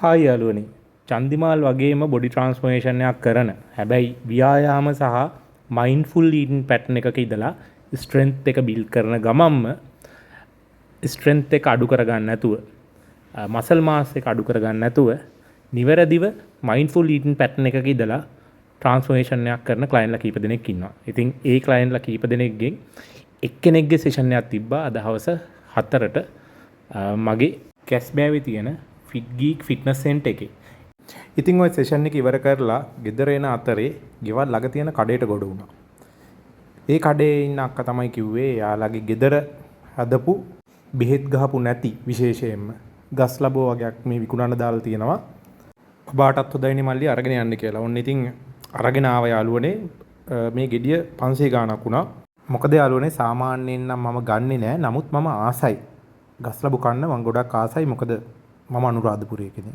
Hi යාළුවනේ. චන්දිමාල් වගේම body transformation එකක් කරන. හැබැයි ව්‍යායාම සහ මයින්ඩ්ෆුල් ඊටින් පැටර්න් එකක ඉඳලා ස්ට්‍රෙන්ත් එක බිල්ඩ් කරන ගමන්ම ස්ට්‍රෙන්ත් එක අඩු කරගන්න නැතුව මසල් මාස් එක අඩු කරගන්න නැතුව නිවැරදිව මයින්ඩ්ෆුල් ඊටින් පැටර්න් එකක ඉඳලා ට්‍රාන්ස්ෆෝමේෂන් එකක් කරන ක්ලයන්ට්ලා කීප දෙනෙක් ඉන්නවා. ඉතින් ඒ ක්ලයන්ට්ලා කීප දෙනෙක්ගෙන් එක්කෙනෙක්ගේ සෙෂන් එකක් තිබ්බා අද හවස 4ට මගේ කැස්බෑවේ තියෙන ෆිට් ගීක් ෆිට්නස් සෙන්ටර් එකේ. ඉතින් ওই සෙෂන් එක ඉවර කරලා ගෙදර එන අතරේ ගෙවල් ළඟ තියෙන කඩේට ගොඩ වුණා. ඒ කඩේ ඉන්න අක්කා තමයි කිව්වේ යාළගේ ගෙදර හදපු බෙහෙත් ගහපු නැති විශේෂයෙන්ම ගස් ලබෝ වගේක් මේ විකුණන්න දාලා තියෙනවා. ඔබටත් හොඳයිනේ මල්ලි අරගෙන යන්න කියලා. ඔන්න ඉතින් අරගෙන ආව යාළුවනේ මේ ගෙඩිය 500 ගාණක් වුණා. මොකද යාළුවනේ සාමාන්‍යයෙන් නම් මම ගන්නෙ නෑ. නමුත් මම ආසයි. ගස් ලබු කන්න මම ගොඩක් ආසයි. මොකද මම අනුරාධපුරයේ කෙනෙක්.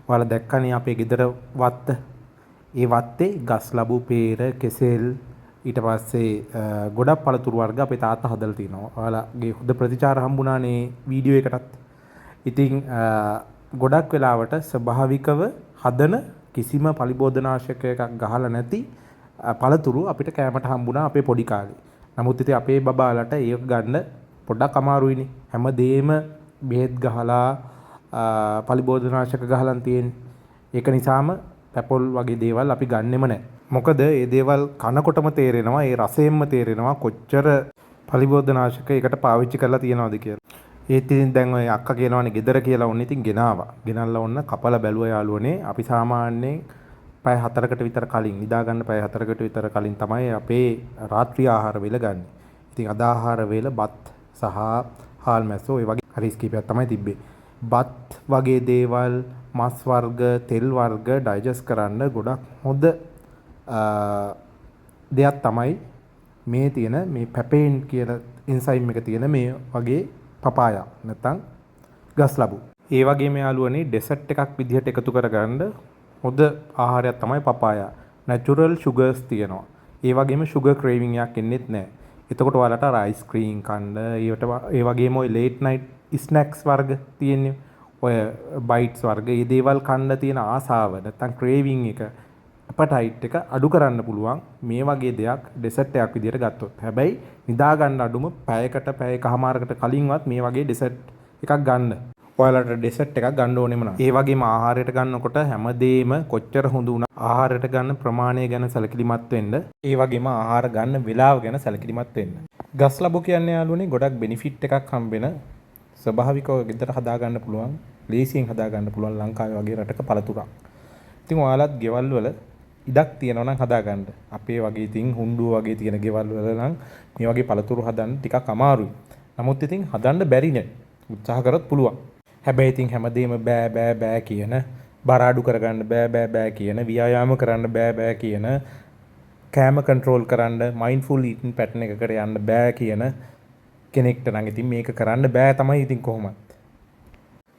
ඔයාලා දැක්කනේ අපේ ගෙදර වත්ත. ඒ වත්තේ ගස් ලබු, peer, කෙසෙල් ඊට පස්සේ ගොඩක් පළතුරු වර්ග අපේ තාත්තා හදලා තිනවා. ඔයාලගේ හොඳ ප්‍රතිචාර හම්බුණානේ වීඩියෝ එකටත්. ඉතින් ගොඩක් වෙලාවට ස්වභාවිකව හදන කිසිම පලිබෝධනාශක එකක් ගහලා නැති පළතුරු අපිට කෑමට හම්බුණා අපේ පොඩි කාලේ. නමුත් ඉතින් අපේ බබාලට ඒක ගන්න පොඩ්ඩක් අමාරුයිනේ. හැමදේම බෙහෙත් ගහලා පලිබෝධනාශක ගහලා තියෙන්නේ. ඒක නිසාම පැපොල් වගේ දේවල් අපි ගන්නෙම නැහැ. මොකද මේ දේවල් කනකොටම තේරෙනවා, ඒ රසයෙන්ම තේරෙනවා කොච්චර පලිබෝධනාශක එකට පාවිච්චි කරලා තියනවද කියලා. ඒත් ඉතින් දැන් ඔය අක්කා කියනවානේ ගෙදර කියලා ඔන්න ඉතින් ගෙනාවා. ගෙනල්ලා ඔන්න කපලා බැලුවා යාළුවනේ. අපි සාමාන්‍යයෙන් පැය 4කට විතර කලින් නිදා ගන්න පැය 4කට විතර කලින් තමයි අපේ රාත්‍රී ආහාර වේල ගන්න. ඉතින් අද ආහාර වේල බත් සහ හාල් මැස්සෝ ඒ වගේ හරි ස්කීපයක් තමයි තිබ්බේ. බත් වගේ දේවල්, මස් වර්ග, තෙල් වර්ග ඩයිජස්ට් කරන්න ගොඩක් හොඳ දෙයක් තමයි මේ තියෙන මේ පැපේන් කියන එන්සයිම් එක තියෙන මේ වගේ පපායා නැත්නම් ගස් ලබු. ඒ වගේම යාළුවනේ ඩෙසර්ට් එකක් විදිහට එකතු කරගන්න හොඳ ආහාරයක් තමයි පපායා. නැචරල් සුගර්ස් තියෙනවා. ඒ වගේම සුගර් ක්‍රේවිං එකක් එන්නේත් නැහැ. එතකොට ඔයාලට අර අයිස්ක්‍රීම් කන්න, ඒ වගේම ඔය ලේට් නයිට් ස්නැක්ස් වර්ග තියෙන්නේ. ඔය බයිට්ස් වර්ග, මේ දේවල් කන්න තියෙන ආසාව නැත්නම් ක්‍රේවිං එක, අපටයිට් එක අඩු කරන්න පුළුවන් මේ වගේ දෙයක් ඩෙසර්ට් එකක් විදිහට ගත්තොත්. හැබැයි නිදා ගන්න අඩුම පැයකට පැයකමාරකට කලින්වත් මේ වගේ ඩෙසර්ට් එකක් ගන්න. ඔයාලට ඩෙසර්ට් එකක් ගන්න ඕනෙම නෑ. ඒ වගේම ආහාරයට ගන්නකොට හැමදේම කොච්චර හොඳ වුණා ආහාරයට ගන්න ප්‍රමාණය ගැන සැලකිලිමත් වෙන්න. ඒ වගේම ආහාර ගන්න වේලාව ගැන සැලකිලිමත් වෙන්න. ගස් ලබු කියන්නේ යාළුවනේ ගොඩක් බෙනිෆිට් එකක් හම්බෙන ස්වභාවිකව ගෙදර හදා ගන්න පුළුවන්, ලේසියෙන් හදා ගන්න පුළුවන් ලංකාවේ වගේ රටක පළතුරක්. ඉතින් ඔයාලත් ගෙවල් වල ඉඩක් තියෙනවා නම් හදා ගන්න. අපේ වගේ ඉතින් හුණ්ඩුව වගේ තියෙන ගෙවල් වල නම් මේ වගේ පළතුරු හදන්න ටිකක් අමාරුයි. නමුත් ඉතින් හදන්න බැරි නෑ. උත්සාහ කරොත් පුළුවන්. හැබැයි ඉතින් හැමදේම බෑ බෑ බෑ කියන, බර අඩු කරගන්න බෑ බෑ බෑ කියන, ව්‍යායාම කරන්න බෑ බෑ කියන, කෑම කන්ට්‍රෝල් කරන්න, මයින්ඩ්ෆුල් ඊටින් පැටර්න් එකකට යන්න බෑ කියන කෙනෙක්ට නම් ඉතින් මේක කරන්න බෑ තමයි ඉතින් කොහොමත්.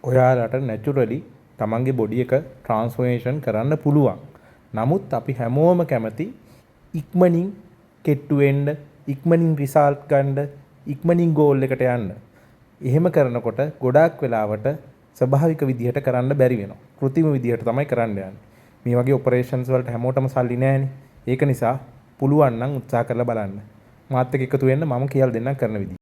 ඔයාලට නැචරලි තමන්ගේ බොඩි එක ට්‍රාන්ස්ෆෝමේෂන් කරන්න පුළුවන්. නමුත් අපි හැමෝම කැමති ඉක්මනින් කෙට්ටු වෙන්න, ඉක්මනින් රිසල්ට් ගන්න, ඉක්මනින් ගෝල් එකට යන්න. එහෙම කරනකොට ගොඩාක් වෙලාවට ස්වභාවික විදිහට කරන්න බැරි වෙනවා. කෘත්‍රිම විදිහට තමයි කරන්න යන්නේ. මේ වගේ ඔපරේෂන්ස් වලට හැමෝටම සල්ලි නැහැනේ. ඒක නිසා පුළුවන් නම් උත්සාහ කරලා බලන්න. මාත් එක්ක එකතු වෙන්න මම කියලා දෙන්නම් කරන විදිහ.